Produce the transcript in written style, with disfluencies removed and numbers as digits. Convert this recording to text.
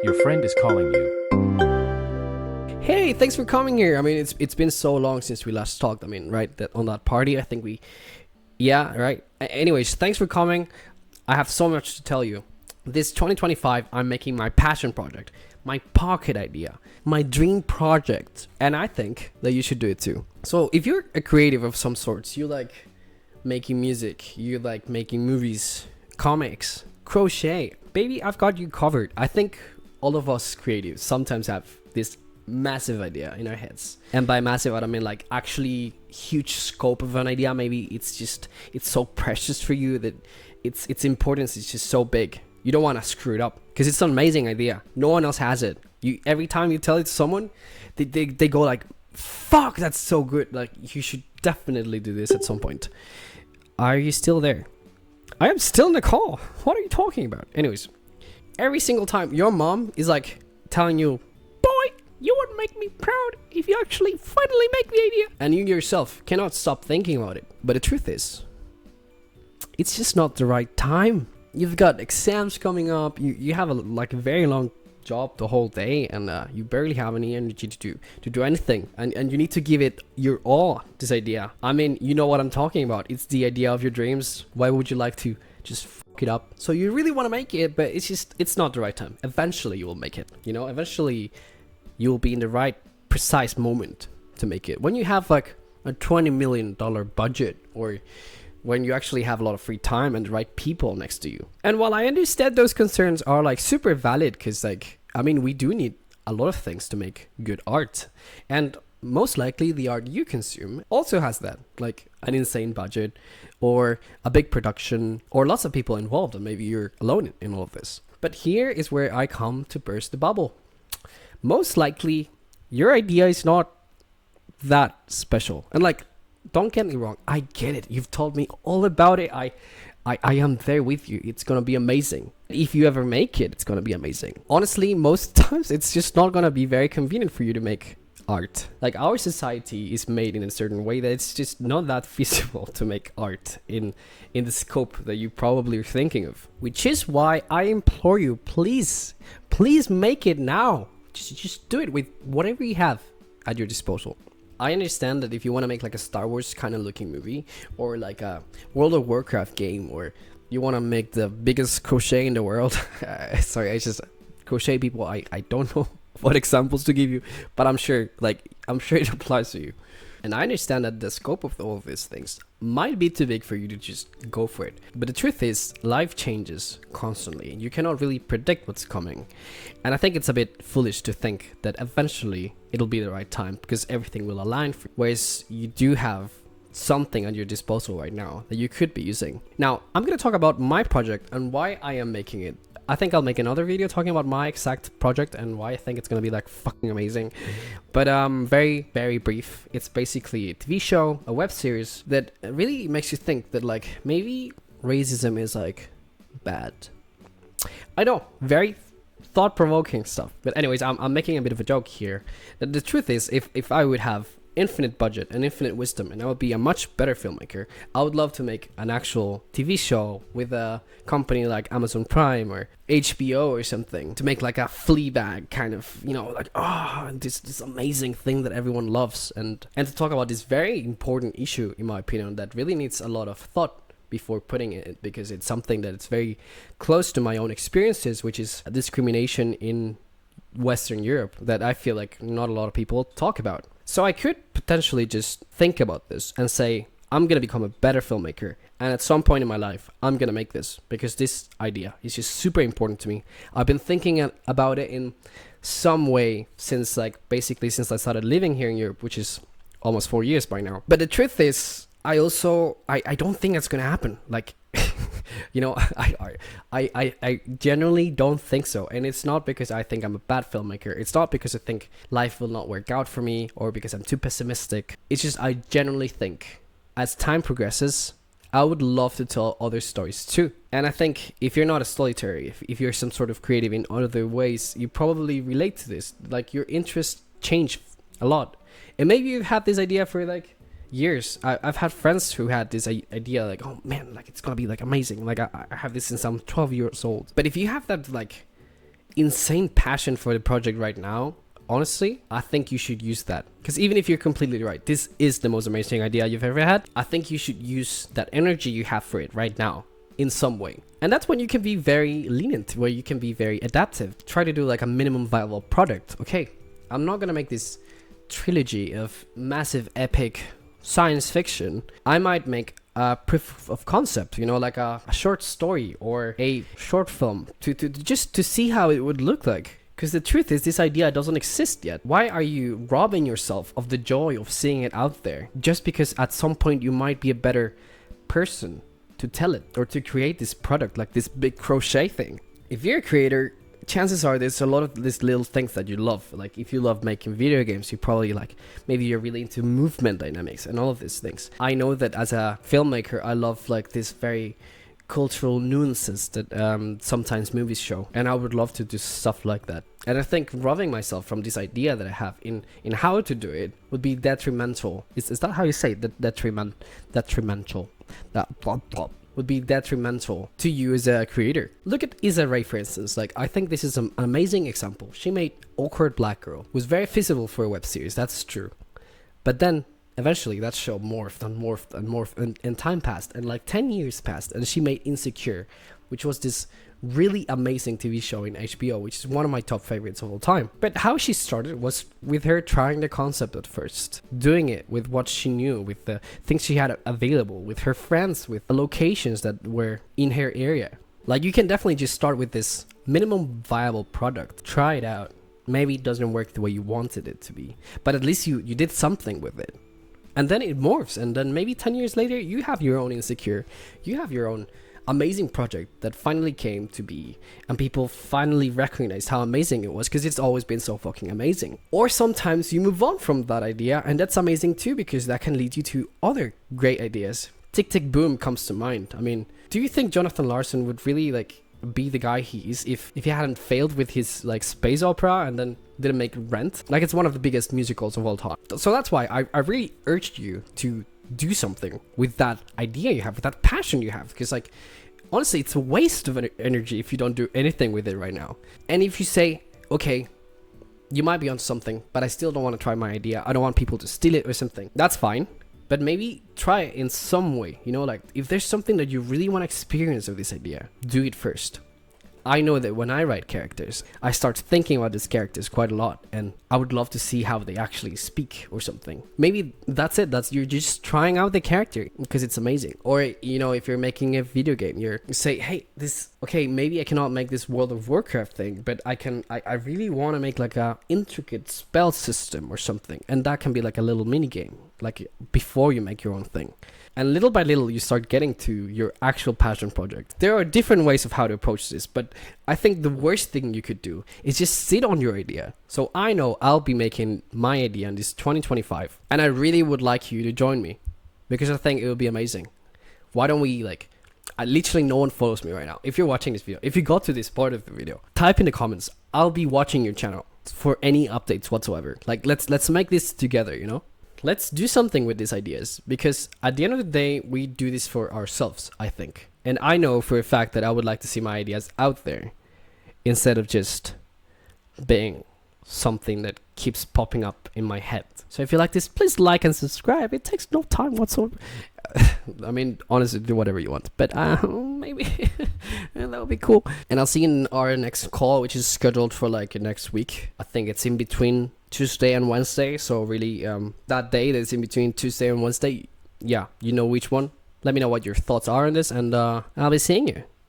Your friend is calling you. Hey, thanks for coming here. I mean, it's been so long since we last talked. I mean, right? That on that party, I think yeah, right. Anyways, thanks for coming. I have so much to tell you. This 2025, I'm making my passion project, my pocket idea, my dream project, and I think that you should do it too. So, if you're a creative of some sorts, you like making music, you like making movies, comics, crochet, baby, I've got you covered. I think all of us creatives sometimes have this massive idea in our heads, and by massive I don't mean like actually huge scope of an idea. Maybe it's so precious for you that its importance is just so big. You don't want to screw it up because it's an amazing idea. No one else has it. You every time you tell it to someone, they go like, fuck, that's so good, like you should definitely do this at some point. Are you still there? I am still in the call. What are you talking about? Anyways, every single time your mom is like telling you, boy, you would make me proud if you actually finally make the idea, and you yourself cannot stop thinking about it. But the truth is, it's just not the right time. You've got exams coming up, you have a very long job the whole day, and you barely have any energy to do anything, and you need to give it your all, this idea. I mean, you know what I'm talking about. It's the idea of your dreams. Why would you like to just fuck it up? So you really want to make it, but it's not the right time. Eventually you will make it, eventually you'll be in the right precise moment to make it. When you have like a $20 million budget, or when you actually have a lot of free time and the right people next to you. And while I understand those concerns are like super valid, because we do need a lot of things to make good art, and most likely the art you consume also has that, like an insane budget or a big production or lots of people involved, and maybe you're alone in all of this. But here is where I come to burst the bubble. Most likely your idea is not that special, and like, don't get me wrong, I get it. You've told me all about it. I am there with you. It's gonna be amazing. If you ever make it, it's gonna be amazing. Honestly, most times it's just not gonna be very convenient for you to make art. Like, our society is made in a certain way that it's just not that feasible to make art in the scope that you probably are thinking of. Which is why I implore you, please make it now. Just do it with whatever you have at your disposal. I understand that if you want to make like a Star Wars kind of looking movie, or like a World of Warcraft game, or you want to make the biggest crochet in the world. Sorry, I just crochet people. I don't know what examples to give you, but I'm sure it applies to you. And I understand that the scope of all of these things might be too big for you to just go for it. But the truth is, life changes constantly. You cannot really predict what's coming. And I think it's a bit foolish to think that eventually it'll be the right time, because everything will align for you. Whereas you do have something at your disposal right now that you could be using. Now, I'm going to talk about my project and why I am making it. I think I'll make another video talking about my exact project and why I think it's gonna be like fucking amazing. But very, very brief. It's basically a TV show, a web series that really makes you think that like maybe racism is like bad. I know, very thought-provoking stuff. But anyways, I'm making a bit of a joke here. The truth is, if I would have infinite budget and infinite wisdom, and I would be a much better filmmaker, I would love to make an actual TV show with a company like Amazon Prime or HBO or something, to make like a Fleabag kind of, this amazing thing that everyone loves, and to talk about this very important issue, in my opinion, that really needs a lot of thought before putting it, because it's something that it's very close to my own experiences, which is discrimination in Western Europe that I feel like not a lot of people talk about. So I could potentially just think about this and say, I'm going to become a better filmmaker, and at some point in my life, I'm going to make this, because this idea is just super important to me. I've been thinking about it in some way since I started living here in Europe, which is almost 4 years by now. But the truth is, I don't think that's going to happen. Like, I generally don't think so. And it's not because I think I'm a bad filmmaker. It's not because I think life will not work out for me, or because I'm too pessimistic. It's just I generally think as time progresses, I would love to tell other stories too. And I think if you're not a storyteller, if you're some sort of creative in other ways, you probably relate to this. Like, your interests change a lot. And maybe you've had this idea for like years. I've had friends who had this idea like, oh man, like it's gonna be like amazing, like I have this since I'm 12 years old. But if you have that like insane passion for the project right now, honestly, I think you should use that. Because even if you're completely right, this is the most amazing idea you've ever had, I think you should use that energy you have for it right now in some way. And that's when you can be very lenient, where you can be very adaptive. Try to do like a minimum viable product. Okay, I'm not gonna make this trilogy of massive epic science fiction. I might make a proof of concept, you know, like a short story or a short film to just to see how it would look like. Because the truth is, this idea doesn't exist yet. Why are you robbing yourself of the joy of seeing it out there just because at some point you might be a better person to tell it or to create this product, like this big crochet thing? If you're a creator, chances are there's a lot of these little things that you love. Like if you love making video games, you probably like, maybe you're really into movement dynamics and all of these things. I know that as a filmmaker, I love like this very cultural nuances that sometimes movies show, and I would love to do stuff like that. And I think robbing myself from this idea that I have in how to do it would be detrimental. Is that how you say it? Detrimental. That blah, blah, would be detrimental to you as a creator. Look at Issa Rae, for instance. Like, I think this is an amazing example. She made Awkward Black Girl. It was very feasible for a web series, that's true. But then eventually that show morphed and time passed, and like 10 years passed, and she made Insecure, which was this really amazing TV show in HBO, which is one of my top favorites of all time. But how she started was with her trying the concept at first, doing it with what she knew, with the things she had available, with her friends, with the locations that were in her area. Like, you can definitely just start with this minimum viable product, try it out. Maybe it doesn't work the way you wanted it to be, but at least you did something with it. And then it morphs, and then maybe 10 years later, you have your own Insecure. You have your own amazing project that finally came to be, and people finally recognized how amazing it was, because it's always been so fucking amazing. Or sometimes you move on from that idea, and that's amazing too, because that can lead you to other great ideas. Tick Tick Boom comes to mind. I mean, do you think Jonathan Larson would really like be the guy he is if he hadn't failed with his like space opera and then didn't make Rent? Like, it's one of the biggest musicals of all time. So that's why I really urged you to do something with that idea you have, with that passion you have, because like, honestly, it's a waste of energy if you don't do anything with it right now. And if you say, okay, you might be onto something, but I still don't want to try my idea, I don't want people to steal it or something, that's fine. But maybe try it in some way, you know, like if there's something that you really want to experience of this idea, do it first. I know that when I write characters, I start thinking about these characters quite a lot, and I would love to see how they actually speak or something. Maybe that's it. You're just trying out the character because it's amazing. Or, you know, if you're making a video game, you say, hey, maybe I cannot make this World of Warcraft thing, but I really want to make like a intricate spell system or something, and that can be like a little mini game, like before you make your own thing. And little by little, you start getting to your actual passion project. There are different ways of how to approach this, but I think the worst thing you could do is just sit on your idea. So I know I'll be making my idea in this 2025, and I really would like you to join me, because I think it would be amazing. Why don't we literally no one follows me right now. If you're watching this video, if you got to this part of the video, type in the comments. I'll be watching your channel for any updates whatsoever. Like, let's make this together, you know? Let's do something with these ideas, because at the end of the day, we do this for ourselves, I think. And I know for a fact that I would like to see my ideas out there instead of just being something that keeps popping up in my head. So if you like this, please like and subscribe. It takes no time whatsoever. I mean, honestly, do whatever you want, but maybe that would be cool. And I'll see you in our next call, which is scheduled for like next week. I think it's in between Tuesday and Wednesday, so really that day that's in between Tuesday and Wednesday, yeah, you know which one. Let me know what your thoughts are on this, and I'll be seeing you.